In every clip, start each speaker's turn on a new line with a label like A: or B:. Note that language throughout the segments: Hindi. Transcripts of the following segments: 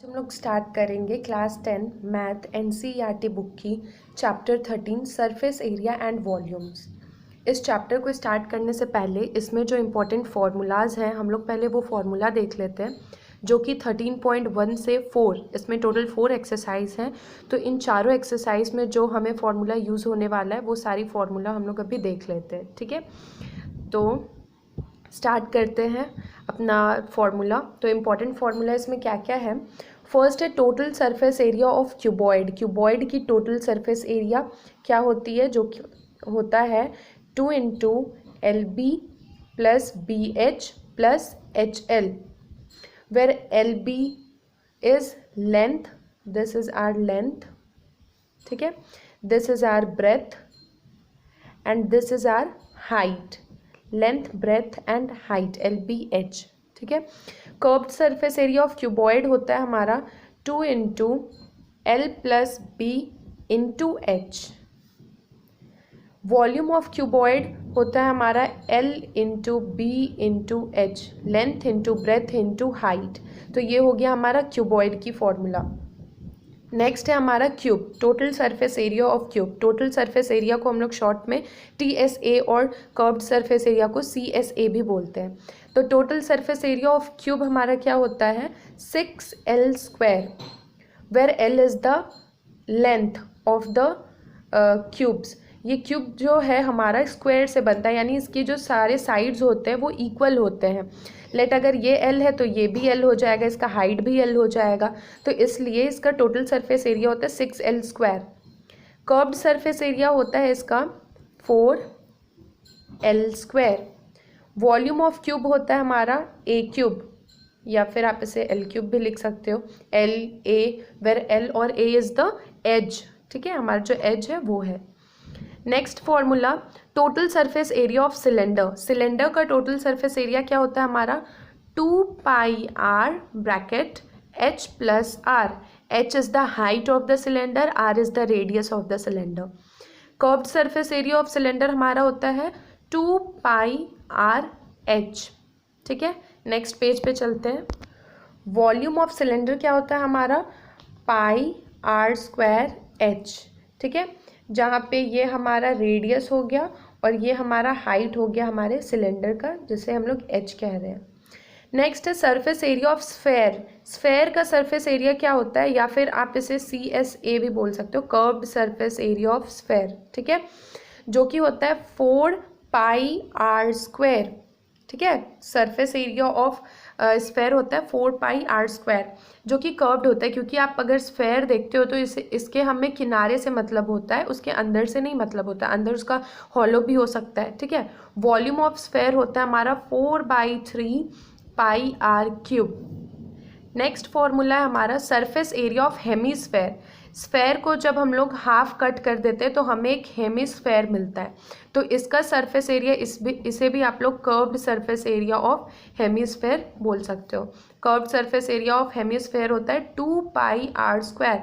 A: हम लोग स्टार्ट करेंगे क्लास 10 मैथ एनसीईआरटी बुक की chapter 13 surface area and volumes. इस चैप्टर को स्टार्ट करने से पहले इसमें जो इम्पोर्टेंट फार्मूलाज हैं हम लोग पहले वो फार्मूला देख लेते हैं, जो कि 13.1 से 4, इसमें टोटल 4 एक्सरसाइज हैं। तो इन चारों एक्सरसाइज में जो हमें फार्मूला यूज़ होने वाला है वो सारी फार्मूला हम लोग अभी देख लेते हैं। ठीक है, तो स्टार्ट करते हैं अपना फार्मूला। तो इम्पॉर्टेंट फार्मूला इसमें क्या क्या है। फर्स्ट है total surface area of cuboid. Cuboid की टोटल सरफेस एरिया क्या होती है, जो होता है 2 into LB plus BH plus HL, where LB is length, this is our length, ठीक है, this is our breadth and this is our height, length breadth and height LBH। ठीक है, curved surface area of cuboid होता है हमारा 2 into L plus B into H। Volume of cuboid होता है हमारा L into B into H, length into breadth into height. तो ये हो गया हमारा क्यूबॉइड की फॉर्मूला। नेक्स्ट है हमारा cube, total surface area of cube. Total surface area को हम लोग शॉर्ट में TSA और कर्व्ड सरफेस एरिया को CSA भी बोलते हैं। तो total surface area of cube हमारा क्या होता है 6L square, where L is the length of the cubes. ये क्यूब जो है हमारा स्क्वायर से बनता है, यानी इसके जो सारे साइड्स होते हैं वो इक्वल होते हैं। लेट अगर ये L है तो ये भी L हो जाएगा, इसका हाइट भी L हो जाएगा, तो इसलिए इसका टोटल सरफेस एरिया होता है 6L square. Curved surface area होता है इसका 4L square. Volume of cube होता है हमारा A क्यूब, या फिर आप इसे L क्यूब भी लिख सकते हो, LA, वेर L और A इज द एज। ठीक है, हमारा जो एज है वो है। Next formula total surface area of cylinder. Cylinder का टोटल सरफेस एरिया क्या होता है हमारा 2 पाई r bracket h plus r। h is the height of the cylinder, r is the radius of the cylinder. Curved surface area of cylinder हमारा होता है 2 पाई r h। ठीक है, नेक्स्ट पेज पे चलते हैं। वॉल्यूम ऑफ सिलेंडर क्या होता है हमारा पाई r स्क्वायर h। ठीक है, जहाँ पे ये हमारा रेडियस हो गया और ये हमारा हाइट हो गया हमारे सिलेंडर का, जिसे हम लोग h कह रहे हैं। नेक्स्ट है surface area of sphere. Sphere का सरफेस एरिया क्या होता है, या फिर आप इसे CSA भी बोल सकते हो, curved surface area of sphere. ठीक है, जो कि होता है 4 पाई r स्क्वायर। ठीक है, सरफेस एरिया ऑफ स्फेयर होता है 4 पाई r स्क्वायर, जो कि कर्व्ड होता है, क्योंकि आप अगर स्फेयर देखते हो तो इसके हमें किनारे से मतलब होता है, उसके अंदर से नहीं मतलब होता है, अंदर उसका हॉलो भी हो सकता है। ठीक है, वॉल्यूम ऑफ स्फेयर होता है हमारा 4/3 पाई r क्यूब। नेक्स्ट फॉर्मूला है हमारा surface area of hemisphere. Sphere को जब हम लोग हाफ कट कर देते हैं तो हमें एक हेमीस्फेयर मिलता है, तो इसका सरफेस एरिया इसे भी आप लोग curved surface area of hemisphere बोल सकते हो। Curved surface area of hemisphere होता है 2 पाई r स्क्वायर।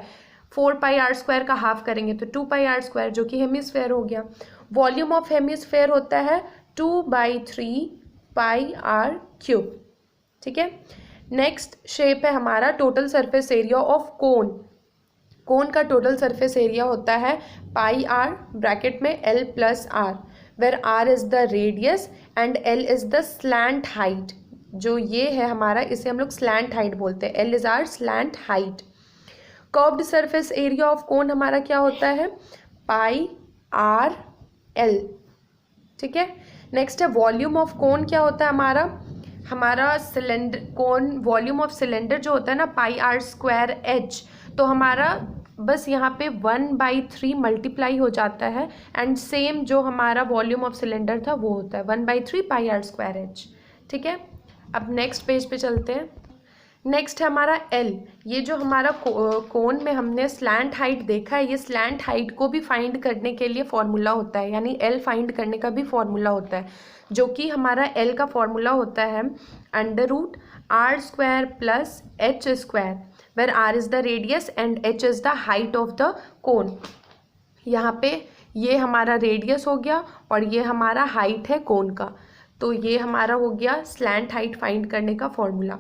A: 4 पाई r स्क्वायर का हाफ करेंगे तो 2 पाई r स्क्वायर, जो कि हेमीस्फेयर हो गया। वॉल्यूम ऑफ हेमीस्फेयर होता है 2/3 पाई r क्यूब। ठीक है, नेक्स्ट शेप है हमारा total surface area of cone. Cone का टोटल सरफेस एरिया होता है पाई r ब्रैकेट में L plus r, where r is the radius and L is the slant height. जो ये है हमारा, इसे हम लोग स्लैंट हाइट बोलते हैं, L is our slant height. Curved surface area of cone हमारा क्या होता है पाई r L। ठीक है, नेक्स्ट है वॉल्यूम ऑफ कोन क्या होता है हमारा cylinder cone, volume of cylinder जो होता है ना पाई r स्क्वायर h, तो हमारा बस यहाँ पे 1/3 मल्टीप्लाई हो जाता है, एंड सेम जो हमारा वॉल्यूम ऑफ सिलेंडर था वो होता है 1/3 पाई r स्क्वायर h। ठीक है, अब नेक्स्ट पेज पे चलते हैं। नेक्स्ट है हमारा L। ये जो हमारा कोन में हमने स्लैंट हाइट देखा है, ये स्लैंट हाइट को भी फाइंड करने के लिए फॉर्मूला होता है, यानी L फाइंड करने का भी फॉर्मूला होता है, जो कि हमारा L का फॉर्मूला होता है √r square plus h square, where r is the radius and h is the height of the cone. यहाँ पे ये हमारा रेडियस हो गया और ये हमारा हाइट है कोन का, तो ये हमारा हो गया स्लैंट हाइट फाइंड करने का फॉर्मूला।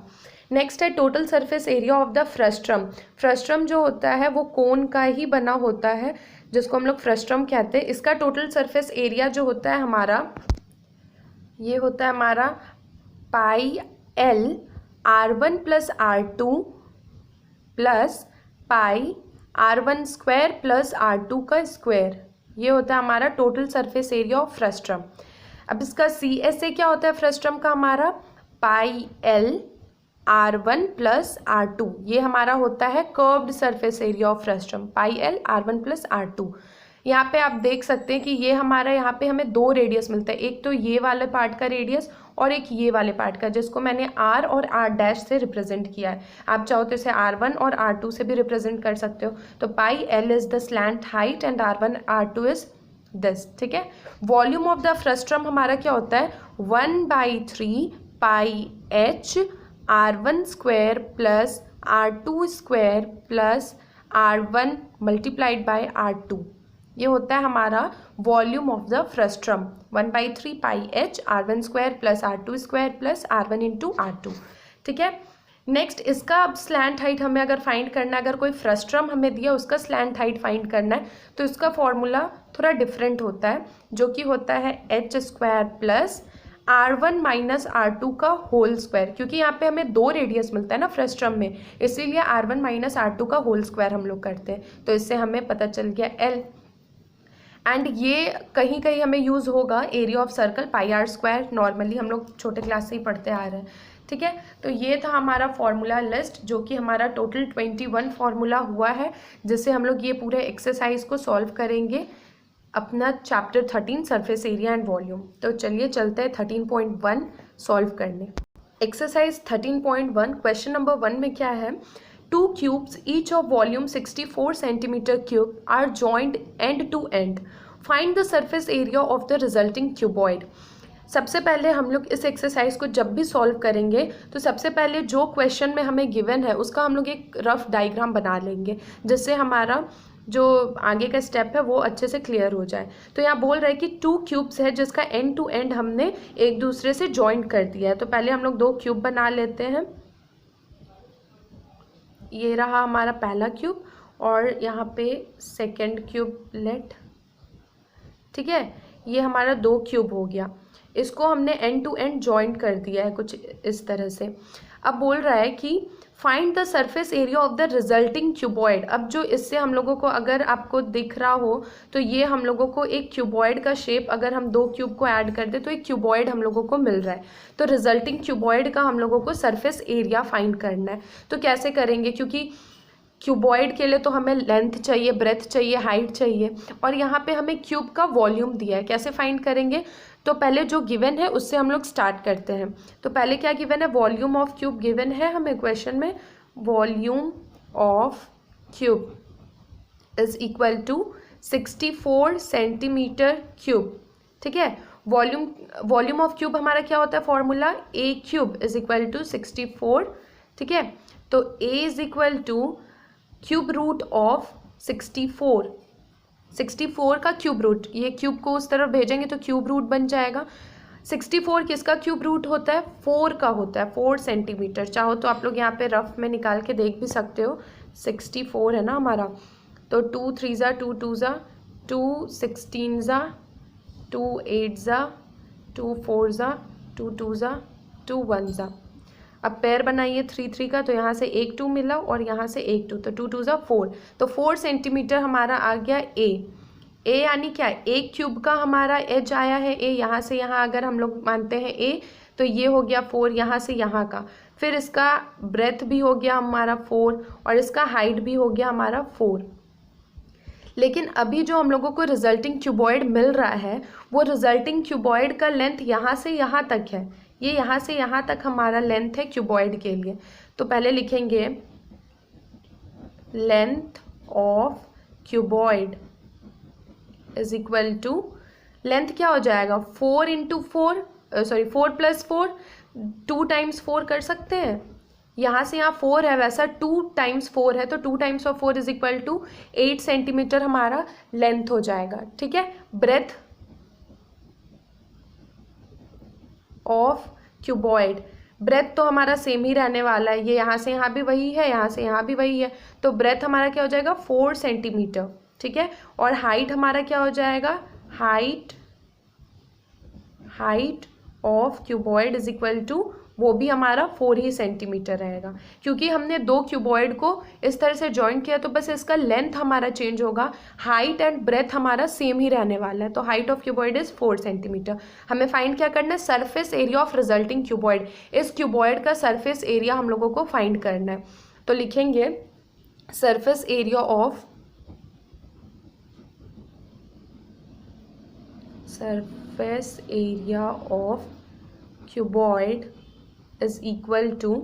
A: नेक्स्ट है total surface area of the frustum. Frustum जो होता है वो कोन का ही बना होता है, जिसको हम लोग फ्रस्ट्रम कहते हैं। इसका टोटल सरफेस एरिया जो होता है हमारा, ये होता है हमारा pi L R1 plus R2 plus pi R1 square plus R2 का स्क्वायर। ये होता है हमारा total surface area of frustum. अब इसका CSA क्या होता है फ्रस्ट्रम का हमारा, pi L R1 plus R2। ये हमारा होता है curved surface area of frustum, pi L R1 plus R2। यहाँ पे आप देख सकते हैं कि ये हमारा यहाँ पे हमें दो रेडियस मिलता है, एक तो ये वाले पार्ट का रेडियस और एक ये वाले पार्ट का, जिसको मैंने R और R डैश से रिप्रेजेंट किया है। आप चाहो तो इसे R1 और R2 से भी रिप्रेजेंट कर सकते हो। तो pi L is the slant height and R1 R2 is this, ठीक है। वॉल्यूम ऑफ द फ्रस्ट्रम हमारा क्या होता है, 1/3 पाई H R1 square plus R2 square plus R1 multiplied by R2। ये होता है हमारा volume of the frustum, 1/3 pi H R1 square plus R2 square plus R1 into R2, ठीक है। नेक्स्ट इसका अब स्लैंट हाइट हमें अगर फाइंड करना है, अगर कोई फ्रस्ट्रम हमें दिया उसका स्लैंट हाइट फाइंड करना है, तो इसका फॉर्मूला थोड़ा डिफरेंट होता है, जो कि होता है H square plus R1 minus R2 का होल स्क्वायर। क्योंकि यहाँ पे हमें दो रेडियस मिलता है ना फ्रस्ट्रम में, इसीलिए R1 माइनस R2 का होल स्क्वायर हम लोग करते हैं। तो इससे हमें पता चल गया L। एंड ये कहीं कहीं हमें यूज़ होगा area of circle pi R square, normally हम लोग छोटे क्लास से ही पढ़ते आ रहे हैं, ठीक है। तो ये था हमारा फॉर्मूला लिस्ट, जो कि हमारा टोटल 21 फार्मूला हुआ है, जिससे हम लोग ये पूरे एक्सरसाइज को सॉल्व करेंगे अपना chapter 13 surface area and volume. तो चलिए चलते हैं 13.1 सॉल्व करने। एक्सरसाइज 13.1 क्वेश्चन नंबर 1 में क्या है, 2 cubes each of volume 64 centimeter cube are joined end to end. Find the surface area of the resulting cuboid. सबसे पहले हम लोग इस एक्सरसाइज को जब भी सॉल्व करेंगे तो सबसे पहले जो क्वेश्चन में हमें गिवन है उसका हम लोग एक रफ डायग्राम बना लेंगे, जिससे हमारा जो आगे का स्टेप है वो अच्छे से क्लियर हो जाए। तो यहाँ बोल रहा है कि 2 क्यूब्स है जिसका एंड टू एंड हमने एक दूसरे से जॉइंट कर दिया है। तो पहले हम लोग 2 क्यूब बना लेते हैं। ये रहा हमारा पहला क्यूब और यहाँ पे सेकंड क्यूब लेट, ठीक है। ये हमारा 2 क्यूब हो गया, इसको हमने एंड टू एंड जॉइंट कर दिया है कुछ इस तरह से। अब बोल रहा है कि find the surface area of the resulting cuboid. अब जो इससे हम लोगों को अगर आपको दिख रहा हो तो ये हम लोगों को एक क्यूबॉइड का शेप, अगर हम 2 क्यूब को ऐड कर दे तो एक क्यूबॉइड हम लोगों को मिल रहा है। तो रिजल्टिंग क्यूबॉइड का हम लोगों को सरफेस एरिया फाइंड करना है। तो कैसे करेंगे, क्योंकि क्यूबॉइड के लिए तो हमें लेंथ चाहिए, ब्रेथ चाहिए, हाइट चाहिए, और यहाँ पे हमें क्यूब का वॉल्यूम दिया है। कैसे फाइंड करेंगे, तो पहले जो गिवन है उससे हम लोग स्टार्ट करते हैं। तो पहले क्या गिवन है, वॉल्यूम ऑफ क्यूब गिवन है हमें क्वेश्चन में, volume of cube is equal to 64 centimetre cube, ठीक है। वॉल्यूम ऑफ क्यूब हमारा क्या होता है formula, A cube is equal to 64, ठीक है। तो A is equal to cube root of 64 का क्यूब रूट, ये क्यूब को उस तरफ भेजेंगे तो क्यूब रूट बन जाएगा। 64 किसका क्यूब रूट होता है, 4 का होता है, 4 सेंटीमीटर। चाहो तो आप लोग यहाँ पे रफ में निकाल के देख भी सकते हो, 64 है ना हमारा। तो 2 3 ज़ा 2 2 ज़ा 2 16 ज़ा 2 8 ज़ा 2 4 ज़ा 2 2 ज़ा 2 1 ज़ा। अब पेयर बनाइए 3 3 का, तो यहाँ से एक 2 मिला और यहाँ से एक 2, तो 2 2 ज़ा 4। तो 4 सेंटीमीटर हमारा आ गया ए यानी क्या, एक क्यूब का हमारा एज आया है ए, यहाँ से यहाँ अगर हम लोग मानते हैं ए, तो ये हो गया 4 यहाँ से यहाँ का। फिर इसका ब्रेथ भी हो गया हमारा 4 और इसका हाइट भी हो गया हमारा 4। लेकिन अभी जो हम लोगों को रिजल्टिंग क्यूबॉइड मिल रहा है वो रिजल्टिंग क्यूबॉइड का लेंथ यहाँ से यहाँ तक है, ये यहाँ से यहाँ तक हमारा लेंथ है क्यूबॉइड के लिए। तो पहले लिखेंगे length of cuboid is equal to, length क्या हो जाएगा 4 × 4 4 + 4, 2 × 4 कर सकते हैं। यहाँ से यहाँ 4 है, वैसा 2 × 4 है, तो 2 × 4 इज इक्वल टू 8 सेंटीमीटर हमारा लेंथ हो जाएगा, ठीक है। ब्रेथ ऑफ क्यूबॉइड, ब्रेथ तो हमारा सेम ही रहने वाला है, ये यहाँ से यहाँ भी वही है, यहाँ से यहाँ भी वही है, तो ब्रेथ हमारा क्या हो जाएगा 4 सेंटीमीटर, ठीक है। और हाइट हमारा क्या हो जाएगा, height of cuboid is equal to, वो भी हमारा 4 ही सेंटीमीटर रहेगा, क्योंकि हमने दो क्यूबॉइड को इस तरह से जॉइन किया तो बस इसका लेंथ हमारा चेंज होगा, हाइट एंड ब्रेथ हमारा सेम ही रहने वाला है। तो height of cuboid is 4 centimetre. हमें फाइंड क्या करना है, surface area of resulting cuboid, इस क्यूबॉइड का सरफेस एरिया हम लोगों को फाइंड करना है। तो लिखेंगे surface area of cuboid is equal to,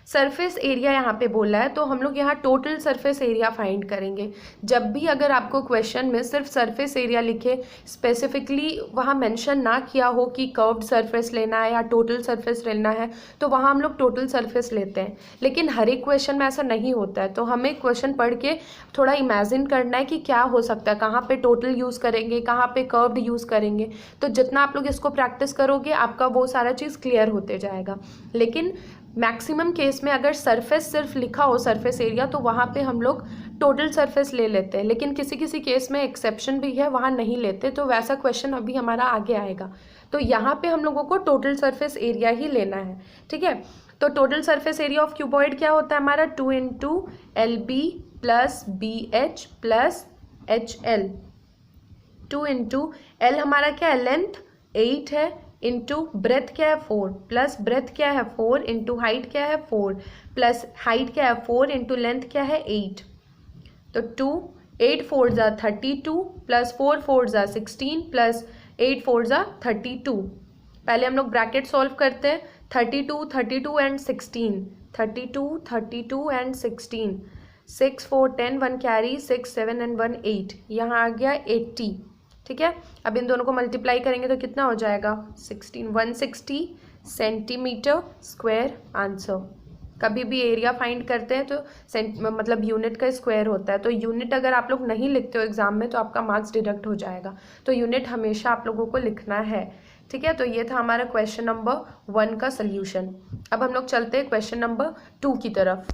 A: surface area यहाँ पे बोला है तो हम लोग यहाँ टोटल सरफेस एरिया फाइंड करेंगे। जब भी अगर आपको क्वेश्चन में सिर्फ सरफेस एरिया लिखे, स्पेसिफिकली वहाँ मेंशन ना किया हो कि कर्व्ड सरफेस लेना है या टोटल सरफेस लेना है, तो वहाँ हम लोग टोटल सरफेस लेते हैं। लेकिन हर एक क्वेश्चन में ऐसा नहीं होता है, तो हमें क्वेश्चन पढ़ के थोड़ा इमेजिन करना है कि क्या हो सकता है, कहाँ पर टोटल यूज़ करेंगे, कहाँ पर कर्व्ड यूज़ करेंगे। तो जितना आप लोग इसको प्रैक्टिस करोगे आपका वो सारा चीज़ क्लियर होते जाएगा। लेकिन मैक्सिमम केस में अगर सरफेस सिर्फ लिखा हो सरफेस एरिया, तो वहाँ पे हम लोग टोटल सरफेस ले लेते हैं। लेकिन किसी किसी केस में एक्सेप्शन भी है, वहाँ नहीं लेते, तो वैसा क्वेश्चन अभी हमारा आगे आएगा। तो यहाँ पे हम लोगों को टोटल सरफेस एरिया ही लेना है, ठीक है। तो total surface area of cuboid क्या होता है हमारा, 2 × LB + BH + HL। 2 × L हमारा क्या है, लेंथ 8 है, इंटू ब्रेथ क्या है 4, प्लस ब्रेथ क्या है 4, इंटू हाइट क्या है 4, प्लस हाइट क्या है 4, इंटू लेंथ क्या है 8। तो 2 8 4 = 32 प्लस 4 4 = 16 प्लस 8 4 = 32। पहले हम लोग ब्रैकेट सॉल्व करते हैं, 32 32 एंड 16, 32 32 एंड 16, 6 4 10 1 कैरी, 6 7 एंड 1 8, यहाँ आ गया 80, ठीक है। अब इन दोनों को मल्टीप्लाई करेंगे तो कितना हो जाएगा, 160 सेंटीमीटर स्क्वायर आंसर। कभी भी एरिया फाइंड करते हैं तो मतलब यूनिट का स्क्वायर होता है, तो यूनिट अगर आप लोग नहीं लिखते हो एग्जाम में तो आपका मार्क्स डिडक्ट हो जाएगा, तो यूनिट हमेशा आप लोगों को लिखना है, ठीक है। तो ये था हमारा क्वेश्चन नंबर 1 का सोल्यूशन। अब हम लोग चलते हैं क्वेश्चन नंबर 2 की तरफ।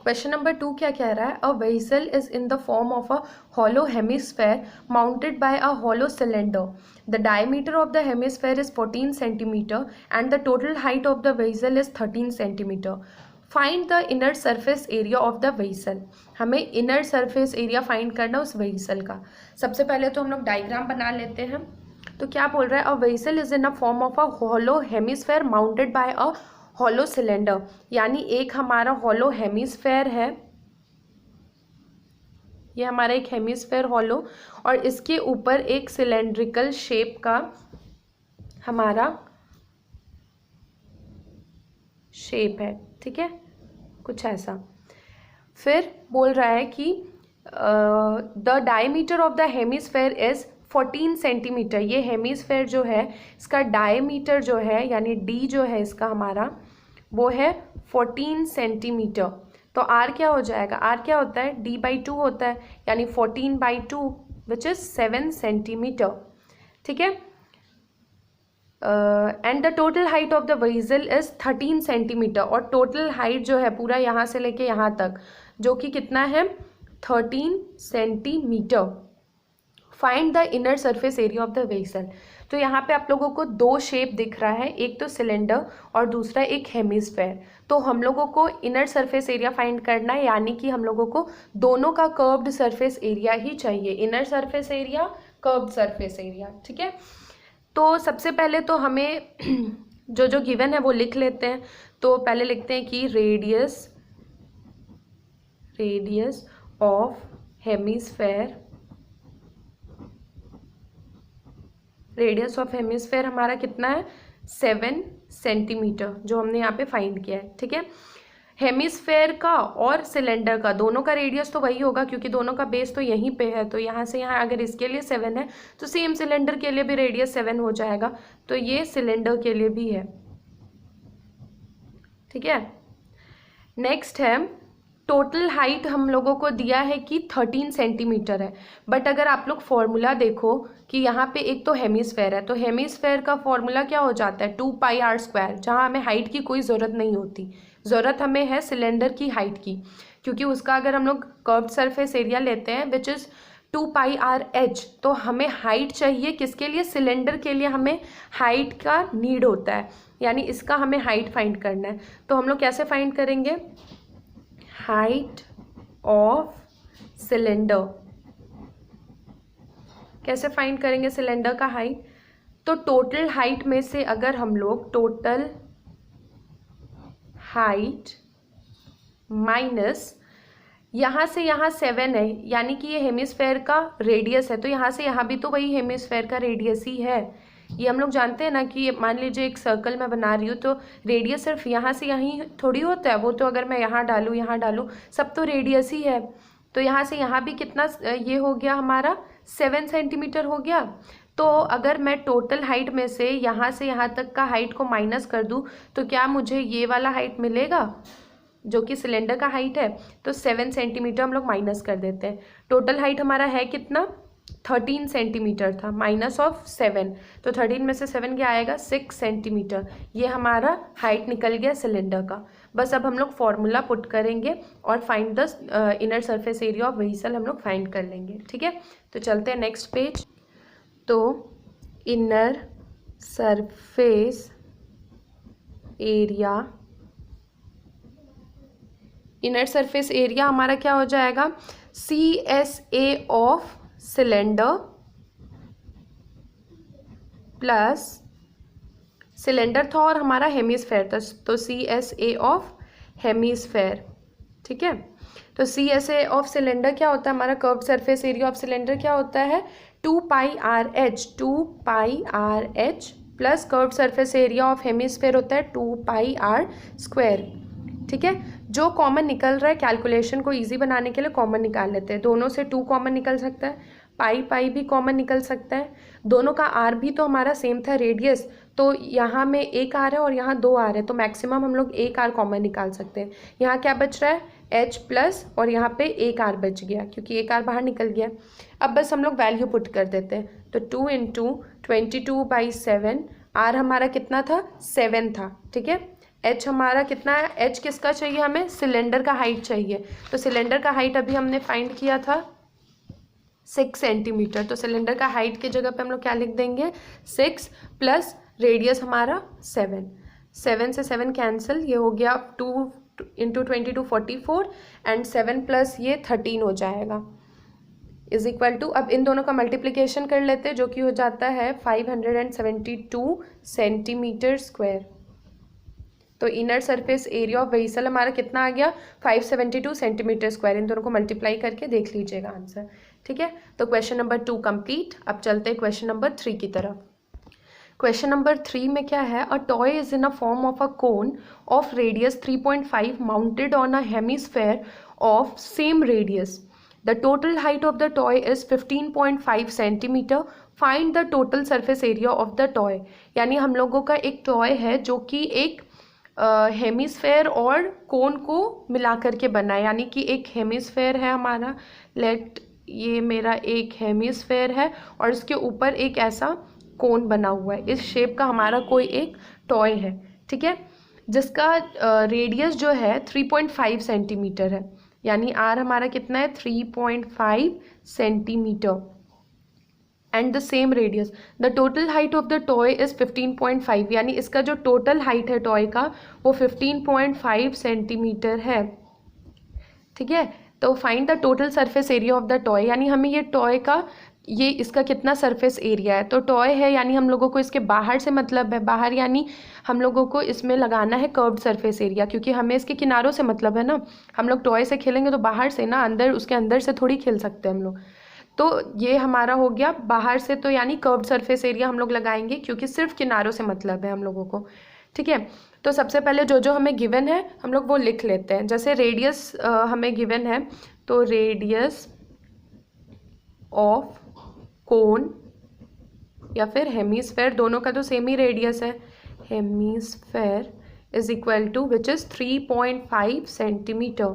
A: क्वेश्चन नंबर 2 क्या कह रहा है, a vessel is in the form of a hollow hemisphere mounted by a hollow cylinder. The diameter of the hemisphere is 14 centimeter and the total height of the vessel is 13 centimeter. Find the inner surface area of the vessel. हमें inner surface area find करना उस vessel का। सबसे पहले तो हम लोग डायग्राम बना लेते हैं। तो क्या बोल रहा है, a vessel is in a form of a hollow hemisphere mounted by a hollow cylinder, यानी एक हमारा hollow hemisphere है, ये हमारा एक हेमिस्फेयर हॉलो, और इसके ऊपर एक सिलेंड्रिकल शेप का हमारा शेप है, ठीक है, कुछ ऐसा। फिर बोल रहा है कि the diameter of the hemisphere is 14 centimetre. ये हेमिस्फेयर जो है इसका डायमीटर जो है यानी डी जो है इसका हमारा वो है 14 सेंटीमीटर। तो आर क्या हो जाएगा, आर क्या होता है, d/2 होता है, यानी 14/2 विच इज 7 सेंटीमीटर, ठीक है। And the total height of the vessel is 13 centimetre, और टोटल हाइट जो है पूरा यहाँ से लेके यहाँ तक जो कि कितना है 13 centimetre. Find the inner surface area of the vessel. तो यहाँ पे आप लोगों को दो शेप दिख रहा है, एक तो सिलेंडर और दूसरा एक हेमिस्फेयर। तो हम लोगों को इनर सरफेस एरिया फाइंड करना है, यानी कि हम लोगों को दोनों का कर्व्ड सरफेस एरिया ही चाहिए, inner surface area, curved surface area, ठीक है। तो सबसे पहले तो हमें जो जो गिवन है वो लिख लेते हैं। तो पहले लिखते हैं कि radius of hemisphere, radius of hemisphere हमारा कितना है 7 सेंटीमीटर, जो हमने यहाँ पे फाइंड किया है, ठीक है। हेमिस्फेयर का और सिलेंडर का दोनों का रेडियस तो वही होगा क्योंकि दोनों का बेस तो यहीं पे है, तो यहाँ से यहाँ अगर इसके लिए 7 है तो सेम सिलेंडर के लिए भी रेडियस 7 हो जाएगा, तो ये सिलेंडर के लिए भी है, ठीक है। नेक्स्ट है टोटल हाइट हम लोगों को दिया है कि 13 सेंटीमीटर है, बट अगर आप लोग फॉर्मूला देखो कि यहाँ पे एक तो हेमिस्फेयर है, तो हेमिस्फेयर का फॉर्मूला क्या हो जाता है 2πr², जहाँ हमें हाइट की कोई ज़रूरत नहीं होती, ज़रूरत हमें है सिलेंडर की हाइट की, क्योंकि उसका अगर हम लोग कर्व्ड सरफेस एरिया लेते हैं विच इज़ 2πrh, तो हमें हाइट चाहिए किसके लिए, सिलेंडर के लिए हमें हाइट का नीड होता है, यानी इसका हमें हाइट फाइंड करना है। तो हम लोग कैसे फाइंड करेंगे, हाइट ऑफ सिलेंडर, कैसे फाइंड करेंगे सिलेंडर का हाइट, तो टोटल हाइट में से अगर हम लोग टोटल हाइट माइनस यहाँ से यहाँ 7 है, यानी कि ये हेमिस्फेयर का रेडियस है, तो यहाँ से यहाँ भी तो वही हेमिस्फेयर का रेडियस ही है, ये हम लोग जानते हैं ना कि मान लीजिए एक सर्कल मैं बना रही हूँ तो रेडियस सिर्फ यहाँ से यहीं थोड़ी होता है, वो तो अगर मैं यहाँ डालूँ सब तो रेडियस ही है, तो यहाँ से यहाँ भी कितना ये हो गया हमारा 7 सेंटीमीटर हो गया। तो अगर मैं टोटल हाइट में से यहाँ तक का हाइट को माइनस कर दूँ तो क्या मुझे ये वाला हाइट मिलेगा जो कि सिलेंडर का हाइट है, तो 7 सेंटीमीटर हम लोग माइनस कर देते हैं। टोटल हाइट हमारा है कितना 13 सेंटीमीटर था, माइनस ऑफ 7, तो 13 में से 7 क्या आएगा 6 सेंटीमीटर, ये हमारा हाइट निकल गया सिलेंडर का। बस अब हम लोग फॉर्मूला पुट करेंगे और find the inner surface area of whistle हम लोग फाइंड कर लेंगे, ठीक है। तो चलते हैं नेक्स्ट पेज। तो inner surface area, inner surface area हमारा क्या हो जाएगा, CSA of cylinder plus cylinder था और हमारा हेमिस्फेयर था, तो CSA ऑफ हेमिस्फेयर, ठीक है। तो CSA ऑफ सिलेंडर क्या होता है, हमारा curved surface area of cylinder क्या होता है 2πrh plus curved surface area of hemisphere होता है 2πr², ठीक है। जो कॉमन निकल रहा है कैलकुलेशन को इजी बनाने के लिए कॉमन निकाल लेते हैं, दोनों से 2 कॉमन निकल सकता है, पाई भी कॉमन निकल सकता है, दोनों का आर भी तो हमारा सेम था रेडियस, तो यहाँ में एक आर है और यहाँ 2 आर है, तो मैक्सिमम हम लोग एक आर कॉमन निकाल सकते हैं। यहाँ क्या बच रहा है एच प्लस और यहाँ पे एक आर बच गया क्योंकि एक आर बाहर निकल गया। अब बस हम लोग वैल्यू पुट कर देते हैं, तो 2 × 22/7, आर हमारा कितना था 7 था, ठीक है। एच हमारा कितना है, एच किसका चाहिए हमें, सिलेंडर का हाइट चाहिए, तो सिलेंडर का हाइट अभी हमने फाइंड किया था 6 सेंटीमीटर, तो सिलेंडर का हाइट की जगह पे हम लोग क्या लिख देंगे 6 प्लस रेडियस हमारा 7, 7 से 7 कैंसिल, ये हो गया 2 × 22 44 एंड 7 प्लस ये 13 हो जाएगा इज इक्वल टू, अब इन दोनों का मल्टीप्लिकेशन कर लेते हैं जो कि हो जाता है 572 सेंटीमीटर स्क्वायर। तो inner surface area of whistle हमारा कितना आ गया 572 सेंटीमीटर स्क्वायर, इन दोनों को मल्टीप्लाई करके देख लीजिएगा आंसर, ठीक है। तो क्वेश्चन नंबर 2 कंप्लीट। अब चलते हैं क्वेश्चन नंबर 3 की तरफ। क्वेश्चन नंबर 3 में क्या है, a toy is in a form of a cone of radius 3.5 mounted on a hemisphere of same radius, the total height of the toy is 15.5 centimetre, find the total surface area of the toy. यानी हम लोगों का एक टॉय है जो कि एक हेमिस्फेयर और कोन को मिला करके बना है, यानी कि एक हेमिस्फेयर है हमारा, लेट ये मेरा एक हेमिस्फेयर है और इसके ऊपर एक ऐसा कोन बना हुआ है, इस शेप का हमारा कोई एक टॉय है, ठीक है, जिसका रेडियस जो है 3.5 सेंटीमीटर है, यानी आर हमारा कितना है 3.5 centimetre and the same radius, the total height of the toy is 15.5, यानी इसका जो टोटल हाइट है टॉय का वो 15.5 सेंटीमीटर है, ठीक है। तो find the total surface area of the toy, यानी हमें ये टॉय का ये इसका कितना सरफेस एरिया है, तो टॉय है यानी हम लोगों को इसके बाहर से मतलब है, बाहर यानी हम लोगों को इसमें लगाना है कर्व्ड सरफेस एरिया, क्योंकि हमें इसके किनारों से मतलब है ना, हम लोग टॉय से खेलेंगे तो बाहर से ना, अंदर उसके अंदर से थोड़ी खेल सकते हैं हम लोग, तो ये हमारा हो गया बाहर से, तो यानी कर्व्ड सरफेस एरिया हम लोग लगाएंगे क्योंकि सिर्फ किनारों से मतलब है हम लोगों को, ठीक है। तो सबसे पहले जो जो हमें गिवन है हम लोग वो लिख लेते हैं, जैसे रेडियस हमें गिवन है, तो रेडियस ऑफ कोन या फिर हेमिस्फेयर, दोनों का तो सेम ही रेडियस है, hemisphere is equal to which is 3.5 centimetre,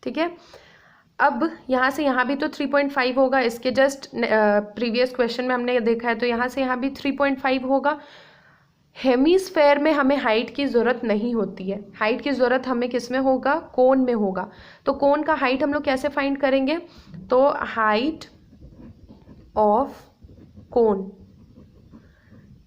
A: ठीक है। अब यहाँ से यहाँ भी तो 3.5 होगा, इसके जस्ट प्रीवियस क्वेश्चन में हमने देखा है, तो यहाँ से यहाँ भी 3.5 होगा। हेमीस्फेयर में हमें हाइट की ज़रूरत नहीं होती है, हाइट की ज़रूरत हमें किस में होगा, कोन में होगा। तो कोन का हाइट हम लोग कैसे फाइंड करेंगे, तो height of cone,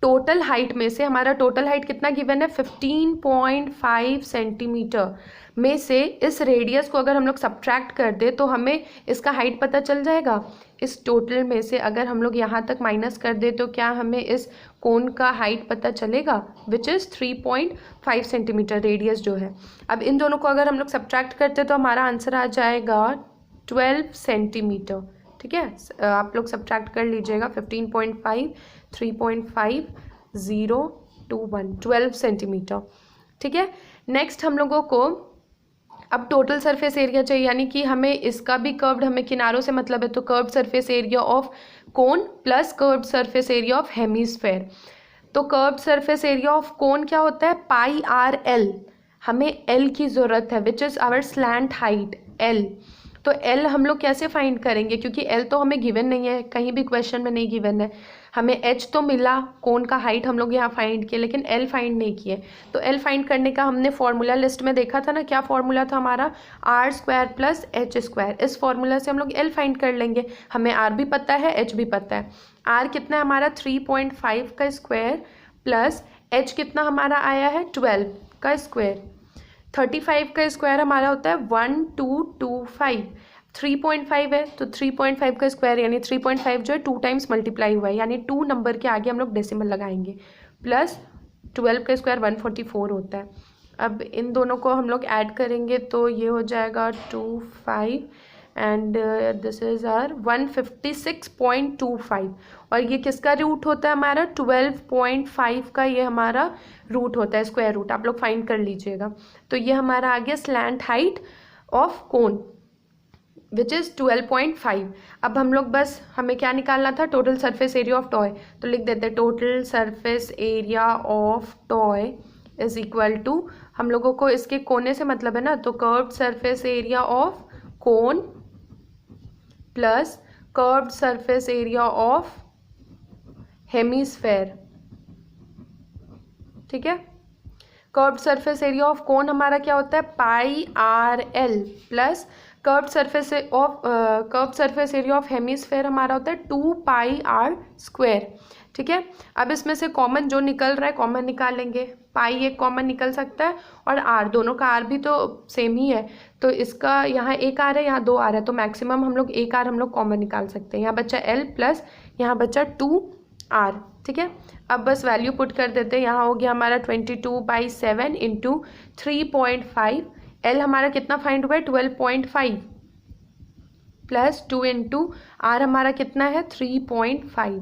A: total height में से हमारा टोटल हाइट कितना गिवन है 15.5 सेंटीमीटर में से इस रेडियस को अगर हम लोग सब्ट्रैक्ट कर दे तो हमें इसका हाइट पता चल जाएगा। इस टोटल में से अगर हम लोग यहाँ तक माइनस कर दे तो क्या हमें इस कोन का हाइट पता चलेगा, विच इज़ 3.5 सेंटीमीटर रेडियस जो है। अब इन दोनों को अगर हम लोग सब्ट्रैक्ट करते तो हमारा आंसर आ जाएगा 12 सेंटीमीटर। ठीक है, आप लोग सब्ट्रैक्ट कर लीजिएगा 15.5 3.5 0 2 1 12 सेंटीमीटर। ठीक है, नेक्स्ट हम लोगों को अब टोटल सरफेस एरिया चाहिए, यानी कि हमें इसका भी कर्व्ड, हमें किनारों से मतलब है, तो curved surface area of cone plus curved surface area of hemisphere. तो curved surface area of cone क्या होता है, पाई आर एल, हमें एल की ज़रूरत है, which is our slant height L. तो एल हम लोग कैसे फाइंड करेंगे, क्योंकि एल तो हमें गिवन नहीं है, कहीं भी क्वेश्चन में नहीं गिवन है। हमें एच तो मिला, कोन का हाइट हम लोग यहाँ फाइंड किए, लेकिन एल फाइंड नहीं किए। तो एल फाइंड करने का हमने फॉर्मूला लिस्ट में देखा था ना, क्या फॉर्मूला था हमारा, R square plus H square. इस फॉर्मूला से हम लोग एल फाइंड कर लेंगे। हमें आर भी पता है, एच भी पता है। आर कितना है हमारा 3.5 का स्क्वायर प्लस एच कितना हमारा आया है 12 का स्क्वायर। 35 का स्क्वायर हमारा होता है 1225। 3.5 है तो 3.5 का स्क्वायर यानी 3.5 जो है 2 टाइम्स मल्टीप्लाई हुआ है, यानी 2 नंबर के आगे हम लोग डेसिमल लगाएंगे, प्लस 12 का स्क्वायर 144 होता है। अब इन दोनों को हम लोग ऐड करेंगे तो ये हो जाएगा 25 एंड दिस इज आर 156.25, और ये किसका रूट होता है हमारा 12.5 का, ये हमारा रूट होता है, स्क्वायर रूट आप लोग फाइंड कर लीजिएगा। तो ये हमारा आ गया slant height of cone which is 12.5। अब हम लोग बस हमें क्या निकालना था, total surface area of toy. तो लिख देते हैं total surface area of toy is equal to, हम लोगों को इसके कोने से मतलब है ना, तो curved surface area of cone plus curved surface area of hemisphere. ठीक है, curved surface area of cone हमारा क्या होता है pi R L plus curved surface area of hemisphere हमारा होता है 2 पाई आर स्क्वायर। ठीक है, अब इसमें से कॉमन जो निकल रहा है कॉमन निकाल लेंगे। पाई एक कॉमन निकल सकता है और आर, दोनों का आर भी तो सेम ही है, तो इसका यहाँ एक आर है, यहाँ 2 आर है, तो मैक्सिमम हम लोग एक आर हम लोग कॉमन निकाल सकते हैं। यहाँ बचा एल प्लस यहाँ बचा 2 आर। ठीक है, अब बस वैल्यू पुट कर देते हैं। यहाँ हो गया हमारा 22/7 इंटू 3.5। एल हमारा कितना फाइंड हुआ है 12.5 प्लस 2 इंटू आर हमारा कितना है 3.5।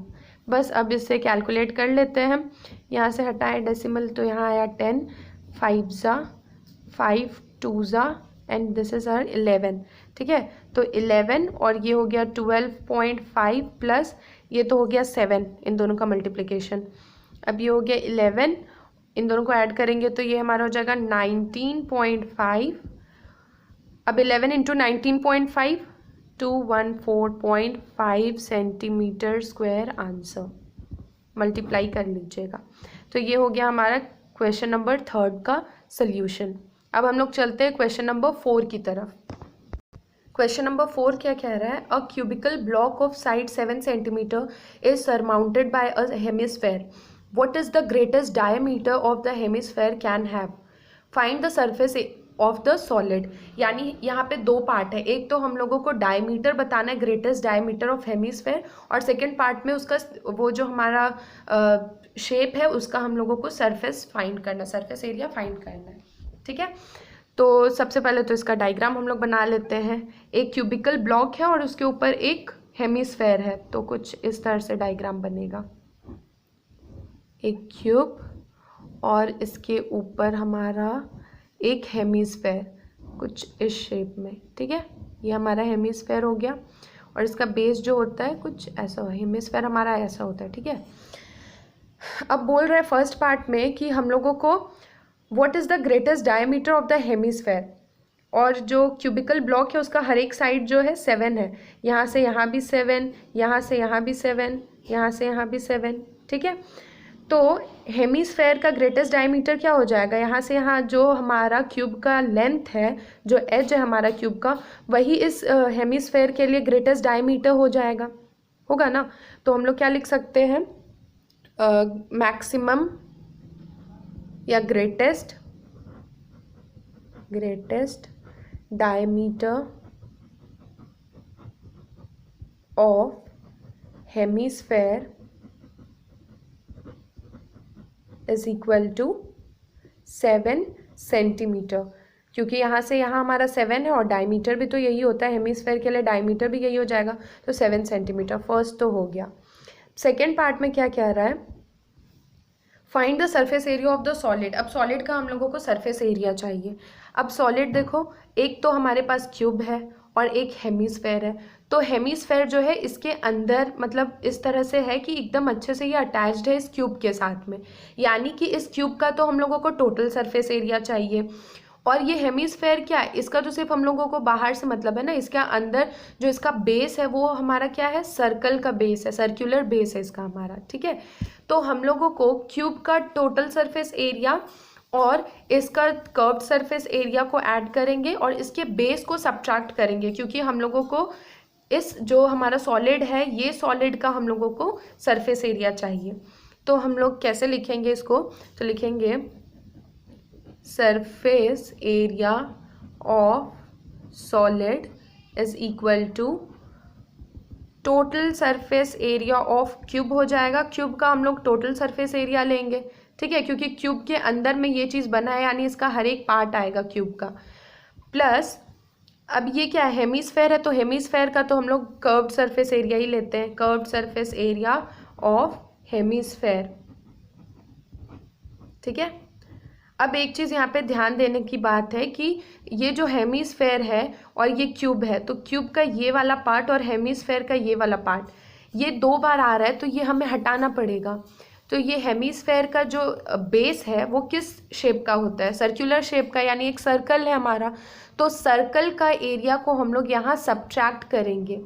A: बस अब इससे कैलकुलेट कर लेते हैं हम। यहाँ से हटाएं डेसिमल तो यहाँ आया 10, 5 ज़ा 5 2 ज़ा एंड दिस इज़ आर 11। ठीक है, तो 11 और ये हो गया 12.5 प्लस ये तो हो गया 7, इन दोनों का मल्टीप्लिकेशन। अब ये हो गया 11, इन दोनों को ऐड करेंगे तो ये हमारा हो जाएगा 19.5। अब 11 into 19.5 214.5 centimetre square answer, multiply कर लीजिएगा। तो ये हो गया हमारा क्वेश्चन नंबर 3 का सल्यूशन। अब हम लोग चलते हैं क्वेश्चन नंबर 4 की तरफ। क्वेश्चन नंबर 4 क्या कह रहा है, a cubical block of side 7 centimetre is surmounted by a hemisphere, what is the greatest diameter of the hemisphere can have, find the surface of the solid. यानी यहाँ पे 2 पार्ट है, एक तो हम लोगों को डायमीटर बताना है, ग्रेटेस्ट डायमीटर ऑफ हेमिस्फेयर, और सेकेंड पार्ट में उसका वो जो हमारा शेप है उसका हम लोगों को सरफेस फाइंड करना, सरफेस एरिया फाइंड करना है। ठीक है, तो सबसे पहले तो इसका डायग्राम हम लोग बना लेते हैं। एक क्यूबिकल ब्लॉक है और उसके ऊपर एक हेमिस्फेयर है, तो कुछ इस तरह से डायग्राम बनेगा, एक क्यूब और इसके ऊपर हमारा एक हेमिस्फेयर कुछ इस शेप में। ठीक है, ये हमारा हेमिस्फेयर हो गया और इसका बेस जो होता है कुछ ऐसा हो, हेमिस्फेयर हमारा ऐसा होता है। ठीक है, अब बोल रहे हैं फर्स्ट पार्ट में कि हम लोगों को what is the greatest diameter of the hemisphere, और जो क्यूबिकल ब्लॉक है उसका हर एक साइड जो है 7 है, यहाँ से यहाँ भी 7, यहाँ से यहाँ भी 7, यहाँ से यहाँ भी 7, ठीक है। तो हेमीस्फेयर का ग्रेटेस्ट डायमीटर क्या हो जाएगा, यहाँ से यहाँ जो हमारा क्यूब का लेंथ है, जो एज है हमारा क्यूब का, वही इस हेमीस्फेयर के लिए ग्रेटेस्ट डायमीटर हो जाएगा, होगा ना। तो हम लोग क्या लिख सकते हैं, मैक्सिमम या greatest diameter of hemisphere is equal to 7 centimetre, क्योंकि यहाँ से यहाँ हमारा 7 है और डायमीटर भी तो यही होता है, हेमीस्फेयर के लिए डायमीटर भी यही हो जाएगा, तो 7 सेंटीमीटर। फर्स्ट तो हो गया। सेकेंड पार्ट में क्या कह रहा है, find the surface area of the solid. अब सॉलिड का हम लोगों को सरफेस एरिया चाहिए। अब सॉलिड देखो, एक तो हमारे पास क्यूब है और एक हेमीस्फेयर है। तो हेमीस्फेयर जो है इसके अंदर मतलब इस तरह से है कि एकदम अच्छे से ये अटैच्ड है इस क्यूब के साथ में, यानी कि इस क्यूब का तो हम लोगों को टोटल सरफेस एरिया चाहिए। और ये हेमीस्फेयर क्या है, इसका तो सिर्फ हम लोगों को बाहर से मतलब है ना, इसके अंदर जो इसका बेस है वो हमारा क्या है, सर्कल का बेस है, सर्कुलर बेस है इसका हमारा, ठीक है। तो हम लोगों को क्यूब का टोटल सरफेस एरिया और इसका कर्व्ड सरफेस एरिया को ऐड करेंगे और इसके बेस को सब्ट्रैक्ट करेंगे, क्योंकि हम लोगों को इस जो हमारा सॉलिड है, ये सॉलिड का हम लोगों को सरफेस एरिया चाहिए। तो हम लोग कैसे लिखेंगे इसको, तो लिखेंगे surface area of solid is equal to total surface area of cube हो जाएगा। क्यूब का हम लोग टोटल सरफेस एरिया लेंगे, ठीक है, क्योंकि क्यूब के अंदर में ये चीज़ बना है, यानी इसका हर एक पार्ट आएगा क्यूब का। प्लस अब ये क्या है, हेमीस्फेयर है, तो हेमीस्फेयर का तो हम लोग कर्व्ड सरफेस एरिया ही लेते हैं, curved surface area of hemisphere, ठीक है। अब एक चीज़ यहाँ पे ध्यान देने की बात है कि ये जो हेमीस्फेयर है और ये क्यूब है, तो क्यूब का ये वाला पार्ट और हेमीस्फेयर का ये वाला पार्ट, ये 2 बार आ रहा है, तो ये हमें हटाना पड़ेगा। तो ये हेमीस्फेयर का जो बेस है वो किस शेप का होता है, सर्कुलर शेप का, यानी एक सर्कल है हमारा, तो सर्कल का एरिया को हम लोग यहाँ सब्ट्रैक्ट करेंगे,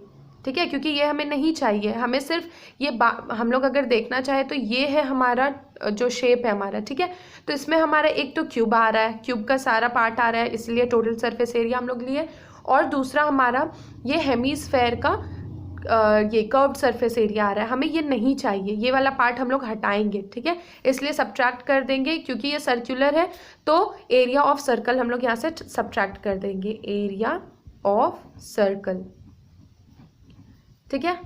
A: ठीक है, क्योंकि ये हमें नहीं चाहिए, हमें सिर्फ ये हम लोग अगर देखना चाहे तो ये है हमारा जो शेप है हमारा, ठीक है। तो इसमें हमारा एक तो क्यूब आ रहा है, क्यूब का सारा पार्ट आ रहा है, इसलिए टोटल सरफेस एरिया हम लोग लिए, और दूसरा हमारा ये हेमीस्फेयर का ये कर्व्ड सरफेस एरिया आ रहा है, हमें ये नहीं चाहिए, ये वाला पार्ट हम लोग हटाएंगे, ठीक है, इसलिए सब्ट्रैक्ट कर देंगे, क्योंकि ये सर्कुलर है तो एरिया ऑफ सर्कल हम लोग यहाँ से सब्ट्रैक्ट कर देंगे, एरिया ऑफ सर्कल, ठीक है।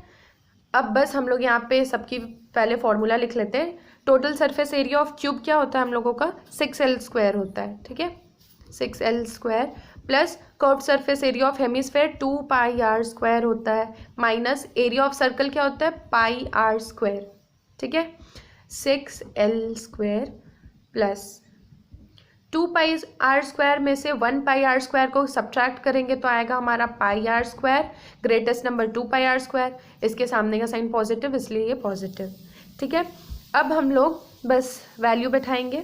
A: अब बस हम लोग यहाँ पे सबकी पहले फॉर्मूला लिख लेते हैं। Total surface area of cube क्या होता है हम लोगों का, 6L² होता है, ठीक है, 6L² plus curved surface area of hemisphere 2πr² होता है, माइनस एरिया ऑफ सर्कल क्या होता है, πr², ठीक है। 6L² प्लस 2πr² में से 1πr² को सब्ट्रैक्ट करेंगे तो आएगा हमारा πr², ग्रेटेस्ट नंबर 2πr², इसके सामने का साइन पॉजिटिव इसलिए ये पॉजिटिव, ठीक है। अब हम लोग बस वैल्यू बैठाएंगे,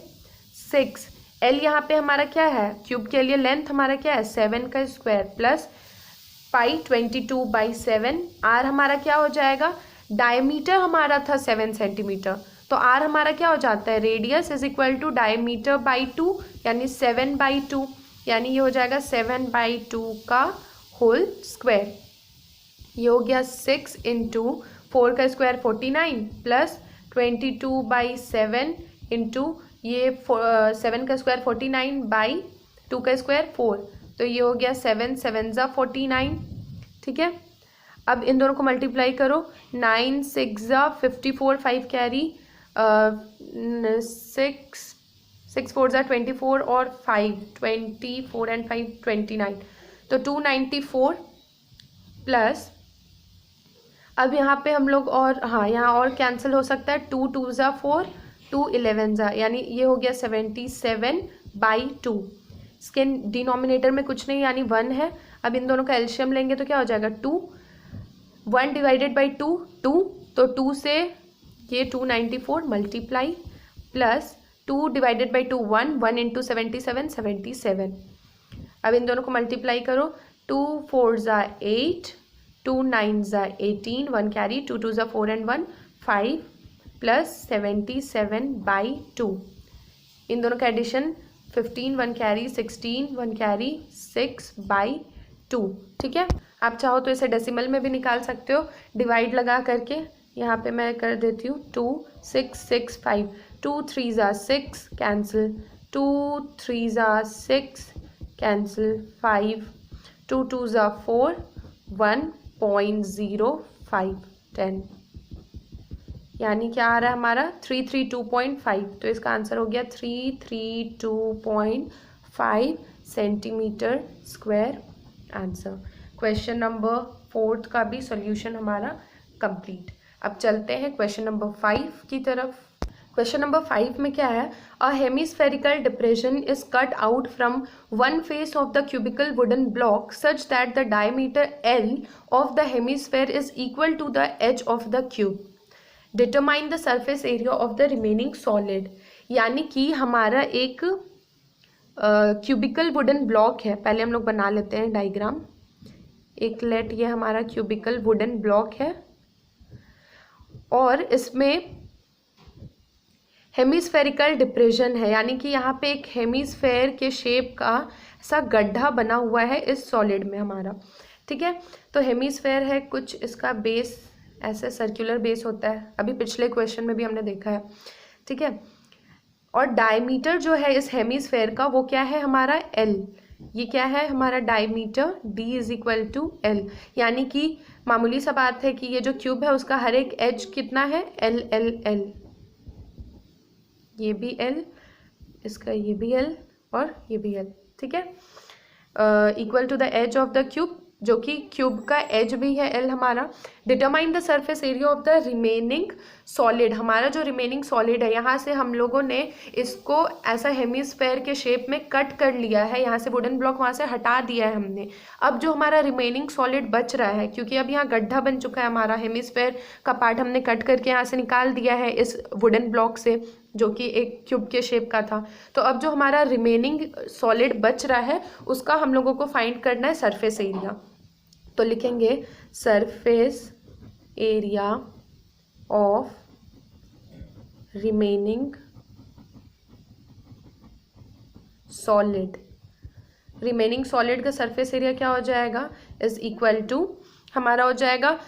A: 6L यहाँ पे हमारा क्या है, क्यूब के लिए लेंथ हमारा क्या है 7 का स्क्वायर प्लस पाई 22/7, आर हमारा क्या हो जाएगा, डायमीटर हमारा था 7 सेंटीमीटर, तो आर हमारा क्या हो जाता है, radius is equal to diameter by 2, यानी 7/2, यानी ये हो जाएगा 7/2 का होल स्क्वायर। ये हो गया 6 × 4 का स्क्वायर 49 प्लस 22/7 इंटू ये 7 का स्क्वायर 49/2 का स्क्वायर 4, तो ये हो गया 7 7 × 49, ठीक है। अब इन दोनों को मल्टीप्लाई करो, 9 6 × 54, 5 कैरी, 6 4 × 24 और 5 24 एंड 5 29, तो 294 प्लस, अब यहाँ पे हम लोग और हाँ यहाँ और कैंसिल हो सकता है, 2 2 × 4 2 11 ज़ा, यानी ये हो गया 77/2, इसके डिनोमिनेटर में कुछ नहीं यानी 1 है। अब इन दोनों का एलशियम लेंगे तो क्या हो जाएगा 2, 1 डिवाइडेड बाई 2 2, तो 2 से ये 294 मल्टीप्लाई प्लस 2 डिवाइडेड बाई 2 1 1 × 77 77, अब इन दोनों को मल्टीप्लाई करो, 2 4 ज़ा 8, 2 9 ज़ा 18, 1 कैरी, 2 2 ज़ा 4 एंड 1 5 प्लस 77/2। इन दोनों का एडिशन 15, 1 कैरी, 16, 1 कैरी, 6/2। ठीक है, आप चाहो तो इसे डेसिमल में भी निकाल सकते हो डिवाइड लगा करके। यहाँ पे मैं कर देती हूँ 2 6 6 5, 2 3 ज़ा 6 कैंसिल, 2 3 ज़ा 6 कैंसिल, 5 2 2 ज़ा 4, 1.05 10, यानी क्या आ रहा है हमारा 332.5। तो इसका आंसर हो गया 332.5 centimetre square answer. Question number 4 का भी सॉल्यूशन हमारा कंप्लीट। अब चलते हैं क्वेश्चन नंबर 5 की तरफ। क्वेश्चन नंबर 5 में क्या है, a hemispherical depression is cut out from one face of the cubical wooden block such that the diameter L of the hemisphere is equal to the edge of the cube. Determine the surface area of the remaining solid. यानी कि हमारा एक क्यूबिकल वुडन ब्लॉक है। पहले हम लोग बना लेते हैं डायग्राम। एक लेट ये हमारा क्यूबिकल वुडन ब्लॉक है और इसमें हेमिस्फेरिकल डिप्रेशन है, यानी कि यहाँ पे एक हेमिस्फेयर के शेप का सा गड्ढा बना हुआ है इस सॉलिड में हमारा। ठीक है, तो हेमिस्फेयर है कुछ, इसका बेस ऐसे सर्कुलर बेस होता है, अभी पिछले क्वेश्चन में भी हमने देखा है। ठीक है, और डायमीटर जो है इस हेमिस्फेयर का वो क्या है हमारा L। ये क्या है हमारा diameter, D is equal to L। यानी कि मामूली सा बात है कि ये जो क्यूब है उसका हर एक एज कितना है L L L, ये भी L, इसका ये भी L और ये भी L। ठीक है, equal to the edge of the cube, जो कि क्यूब का एज भी है L हमारा। Determine the surface area of the remaining solid. हमारा जो रिमेनिंग सॉलिड है, यहाँ से हम लोगों ने इसको ऐसा हेमिस्फेयर के शेप में कट कर लिया है, यहाँ से वुडन ब्लॉक वहाँ से हटा दिया है हमने। अब जो हमारा रिमेनिंग सॉलिड बच रहा है, क्योंकि अब यहाँ गड्ढा बन चुका है हमारा, हेमिस्फेयर का पार्ट हमने कट करके यहाँ से निकाल दिया है इस वुडन ब्लॉक से, जो कि एक क्यूब के शेप का था। तो अब जो हमारा रिमेनिंग सॉलिड बच रहा है उसका हम लोगों को फाइंड करना है सरफेस एरिया। तो लिखेंगे surface area of remaining solid. Remaining solid का सरफेस एरिया क्या हो जाएगा, इज इक्वल टू हमारा हो जाएगा,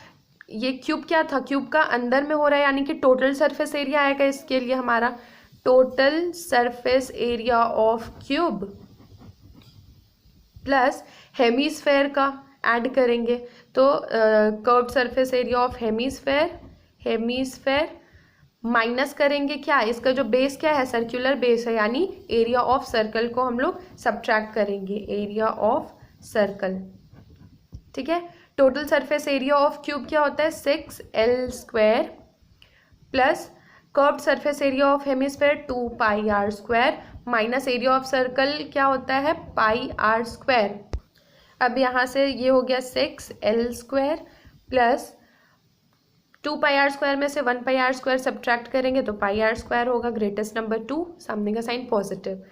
A: ये क्यूब क्या था, क्यूब का अंदर में हो रहा है, यानी कि टोटल सरफेस एरिया आएगा इसके लिए हमारा, total surface area of cube plus hemisphere का ऐड करेंगे। तो curved surface area of hemisphere minus करेंगे क्या, इसका जो बेस क्या है सर्कुलर बेस है, यानी एरिया ऑफ सर्कल को हम लोग सब्ट्रैक्ट करेंगे, एरिया ऑफ सर्कल। ठीक है, total surface area of cube क्या होता है 6L² plus curved surface area of hemisphere 2πr² minus area of circle क्या होता है πr²। अब यहाँ से ये हो गया 6L² प्लस 2πr² में से 1πr² सब्ट्रैक्ट करेंगे तो πr² होगा, ग्रेटेस्ट नंबर 2, सामने का साइन पॉजिटिव।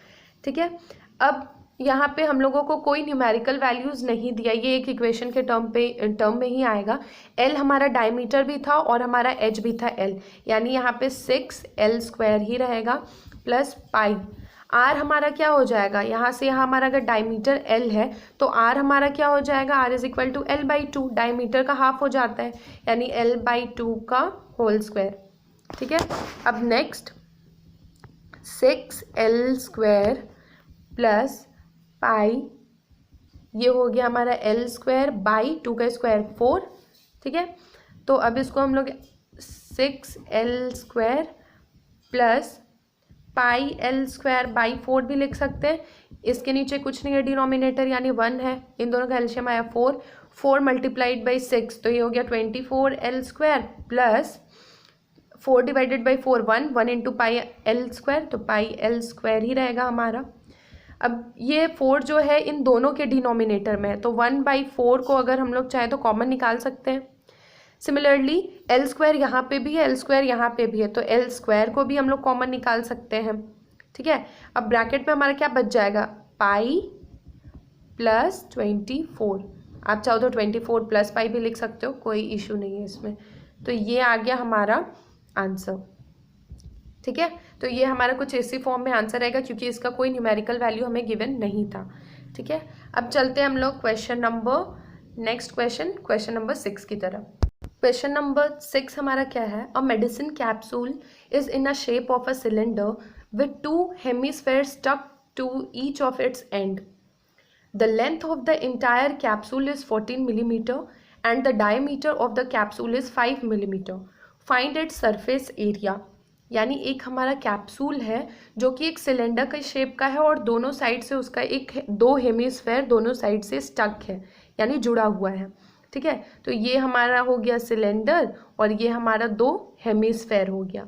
A: ठीक है, अब यहाँ पे हम लोगों को कोई न्यूमेरिकल वैल्यूज़ नहीं दिया, ये एक इक्वेशन के टर्म में ही आएगा। L हमारा डायमीटर भी था और हमारा एज भी था L, यानी यहाँ पे 6L² ही रहेगा प्लस पाई। R हमारा क्या हो जाएगा, यहाँ से यहाँ हमारा अगर डायमीटर L है तो R हमारा क्या हो जाएगा, R is equal to L/2, diameter का हाफ हो जाता है, यानी L/2 का होल स्क्वायर। ठीक है, अब नेक्स्ट 6L² प्लस पाई, ये हो गया हमारा L²/2 का स्क्वायर 4। ठीक है, तो अब इसको हम लोग 6L² प्लस πL²/4 भी लिख सकते हैं। इसके नीचे कुछ नहीं है डिनोमिनेटर, यानी 1 है, इन दोनों का एलशियम आया 4, 4 मल्टीप्लाइड बाई 6 तो ये हो गया 24L² plus 4 divided by 4 1 into πL², तो πL² ही रहेगा हमारा। अब ये 4 जो है इन दोनों के डिनोमिनेटर में है, तो 1/4 को अगर हम लोग चाहें तो कॉमन निकाल सकते हैं। सिमिलरली L² यहाँ पे भी है, L² यहाँ पे भी है, तो L² को भी हम लोग कॉमन निकाल सकते हैं। ठीक है, अब ब्रैकेट में हमारा क्या बच जाएगा, पाई प्लस 24। आप चाहो तो 24 प्लस पाई भी लिख सकते हो, कोई इशू नहीं है इसमें। तो ये आ गया हमारा आंसर, ठीक है। तो ये हमारा कुछ इसी फॉर्म में आंसर आएगा क्योंकि इसका कोई न्यूमेरिकल वैल्यू हमें गिवन नहीं था, ठीक है। अब चलते हैं हम लोग नेक्स्ट क्वेश्चन नंबर 6 की तरफ। क्वेश्चन नंबर 6 हमारा क्या है, a medicine capsule is in a shape of a cylinder with 2 hemispheres stuck to each of its end. The length of the entire capsule is 14 millimeter and the diameter of the capsule is 5 millimeter. Find its surface area. यानी एक हमारा कैप्सूल है जो कि एक सिलेंडर के शेप का है और दोनों साइड से उसका दो हेमिस्फेयर दोनों साइड से स्टक है, यानी जुड़ा हुआ है, ठीक है। तो ये हमारा हो गया सिलेंडर और ये हमारा 2 हेमिस्फेयर हो गया।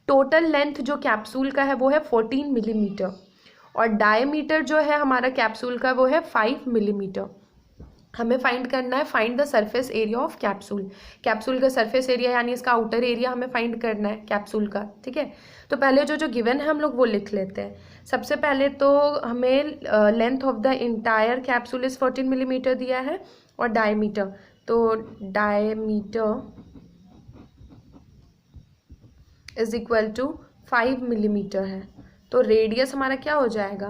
A: टोटल लेंथ जो कैप्सूल का है वो है 14 मिलीमीटर और डायमीटर जो है हमारा कैप्सूल का वो है 5 मिलीमीटर। हमें फाइंड करना है, find the surface area of capsule. Capsule का सरफेस एरिया यानी इसका आउटर एरिया हमें फाइंड करना है कैप्सूल का, ठीक है। तो पहले जो गिवन है हम लोग वो लिख लेते हैं। सबसे पहले तो हमें length of the entire capsule is 14 millimetre दिया है और डायमीटर, तो diameter is equal to 5 millimetre है। तो रेडियस हमारा क्या हो जाएगा,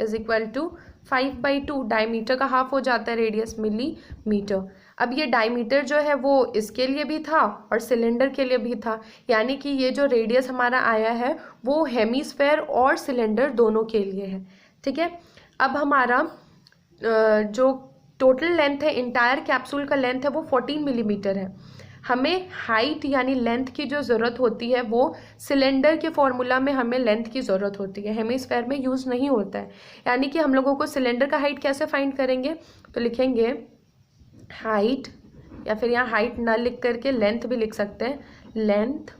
A: इज इक्वल टू 5/2। डायमीटर का हाफ हो जाता है रेडियस, मिलीमीटर। अब ये डायमीटर जो है वो इसके लिए भी था और सिलेंडर के लिए भी था, यानी कि ये जो रेडियस हमारा आया है वो हेमिस्फेयर और सिलेंडर दोनों के लिए है, ठीक है। अब हमारा जो टोटल लेंथ है, इंटायर कैप्सूल का लेंथ है वो 14 मिलीमीटर है। हमें हाइट यानी लेंथ की जो ज़रूरत होती है वो सिलेंडर के फॉर्मूला में हमें लेंथ की ज़रूरत होती है, हेमिस्फेयर में यूज़ नहीं होता है। यानी कि हम लोगों को सिलेंडर का हाइट कैसे फाइंड करेंगे, तो लिखेंगे हाइट, या फिर यहाँ हाइट ना लिख करके लेंथ भी लिख सकते हैं, लेंथ,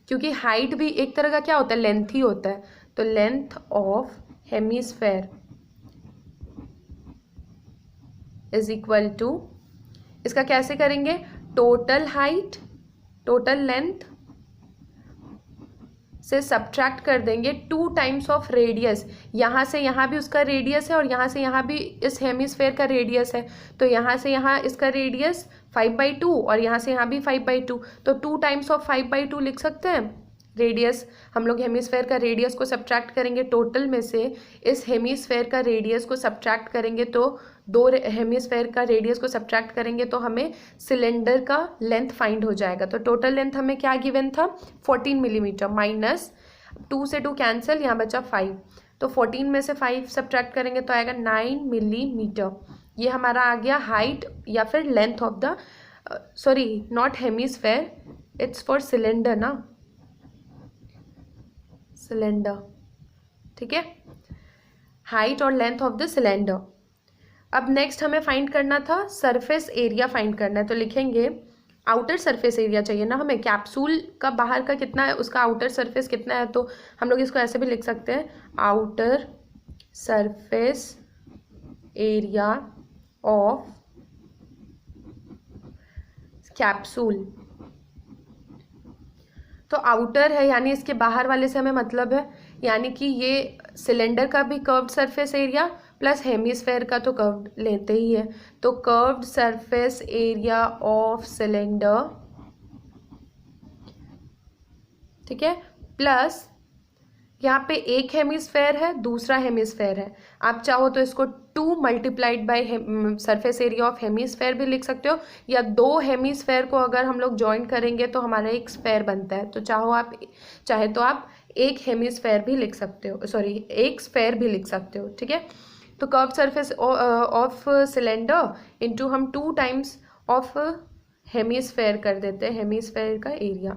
A: क्योंकि हाइट भी एक तरह का क्या होता है, लेंथ ही होता है। तो length of hemisphere is equal to, इसका कैसे करेंगे, टोटल हाइट, टोटल लेंथ से सब्ट्रैक्ट कर देंगे 2 टाइम्स ऑफ रेडियस। यहाँ से यहाँ भी उसका रेडियस है और यहाँ से यहाँ भी इस हेमिस्फेयर का रेडियस है, तो यहाँ से यहाँ इसका रेडियस 5/2 और यहाँ से यहाँ भी 5/2, तो 2 टाइम्स ऑफ 5/2 लिख सकते हैं रेडियस। हम लोग हेमिस्फेयर का रेडियस को सब्ट्रैक्ट करेंगे, टोटल में से इस हेमिस्फेयर का रेडियस को सब्ट्रैक्ट करेंगे, तो 2 हेमिस्फेयर का रेडियस को सब्ट्रैक्ट करेंगे तो हमें सिलेंडर का लेंथ फाइंड हो जाएगा। तो टोटल लेंथ हमें क्या गिवन था, 14 मिलीमीटर, माइनस 2 से 2 कैंसिल, यहाँ बचा 5, तो 14 में से 5 सब्ट्रैक्ट करेंगे तो आएगा 9 मिलीमीटर। ये हमारा आ गया हाइट या फिर length of the, sorry not hemisphere, it's for cylinder ना, सिलेंडर, ठीक है, हाइट और लेंथ ऑफ द सिलेंडर। अब नेक्स्ट हमें फाइंड करना था सरफेस एरिया फाइंड करना है, तो लिखेंगे आउटर सरफेस एरिया चाहिए ना हमें, कैप्सूल का बाहर का कितना है, उसका आउटर सरफेस कितना है, तो हम लोग इसको ऐसे भी लिख सकते हैं, outer surface area of capsule. तो आउटर है यानी इसके बाहर वाले से हमें मतलब है, यानी कि ये सिलेंडर का भी curved surface area plus hemisphere का तो कर्व्ड लेते ही है, तो curved surface area of cylinder, ठीक है, प्लस यहाँ पे एक हेमिस्फेयर है दूसरा हेमिस्फेयर है, आप चाहो तो इसको 2 multiplied by surface area of hemisphere भी लिख सकते हो, या 2 हेमिस्फेयर को अगर हम लोग ज्वाइन करेंगे तो हमारा एक स्फेयर बनता है, तो चाहे तो आप एक हेमिस्फेयर भी लिख सकते हो, सॉरी एक स्फेयर भी लिख सकते हो, ठीक है। तो curve surface of cylinder into हम 2 टाइम्स ऑफ हेमिस्फेयर कर देते हैं, हेमिस्फेयर का एरिया,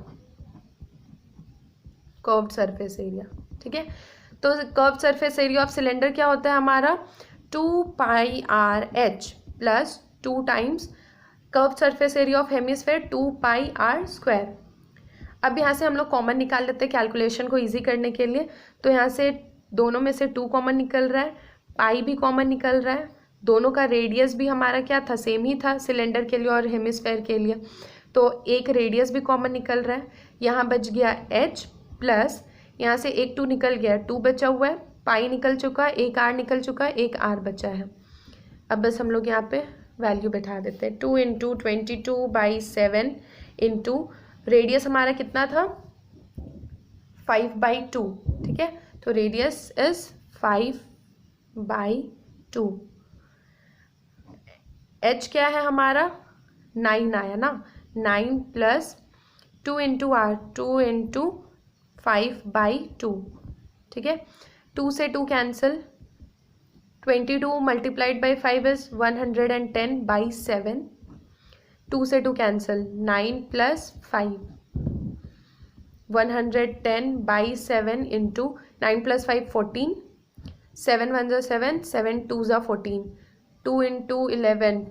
A: कर्व सरफेस एरिया, ठीक है। तो curve surface area of cylinder क्या होता है हमारा, 2πr/h plus 2 times curve surface area of hemisphere 2πr²। अब यहाँ से हम लोग कॉमन निकाल लेते हैं कैलकुलेशन को इजी करने के लिए, तो यहाँ से दोनों में से 2 कॉमन निकल रहा है, पाई भी कॉमन निकल रहा है, दोनों का रेडियस भी हमारा क्या था, सेम ही था सिलेंडर के लिए और हेमिस्फेयर के लिए, तो एक रेडियस भी कॉमन निकल रहा है। यहाँ बच गया h प्लस यहाँ से एक 2 निकल गया, 2 बचा हुआ है, पाई निकल चुका, एक आर निकल चुका, एक आर बचा है। अब बस हम लोग यहाँ पे वैल्यू बैठा देते हैं। 2 इंटू 22/7 इंटू रेडियस हमारा कितना था 5/2, ठीक है। तो रेडियस इज 5/2। एच क्या है हमारा 9 आया ना, 9 प्लस 2 इंटू आर, 2 इंटू 5/2, ठीक है। 2 से 2 कैंसिल, 22 मल्टीप्लाइड बाई 5 इज 110/7। 2 से 2 कैंसिल, 9 प्लस 5, 110/7 इंटू 9 प्लस 5 14, 7 1 ज़ा 7, 7 2 ज़ा 14, 2 इंटू 11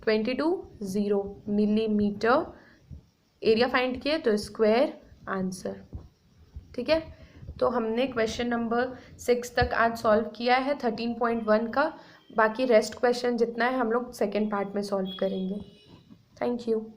A: 22, 0 मिलीमीटर। एरिया फाइंड किए तो स्क्वायर आंसर, ठीक है। तो हमने क्वेश्चन नंबर 6 तक आज सॉल्व किया है 13.1 का। बाकी रेस्ट क्वेश्चन जितना है हम लोग सेकेंड पार्ट में सॉल्व करेंगे। Thank you.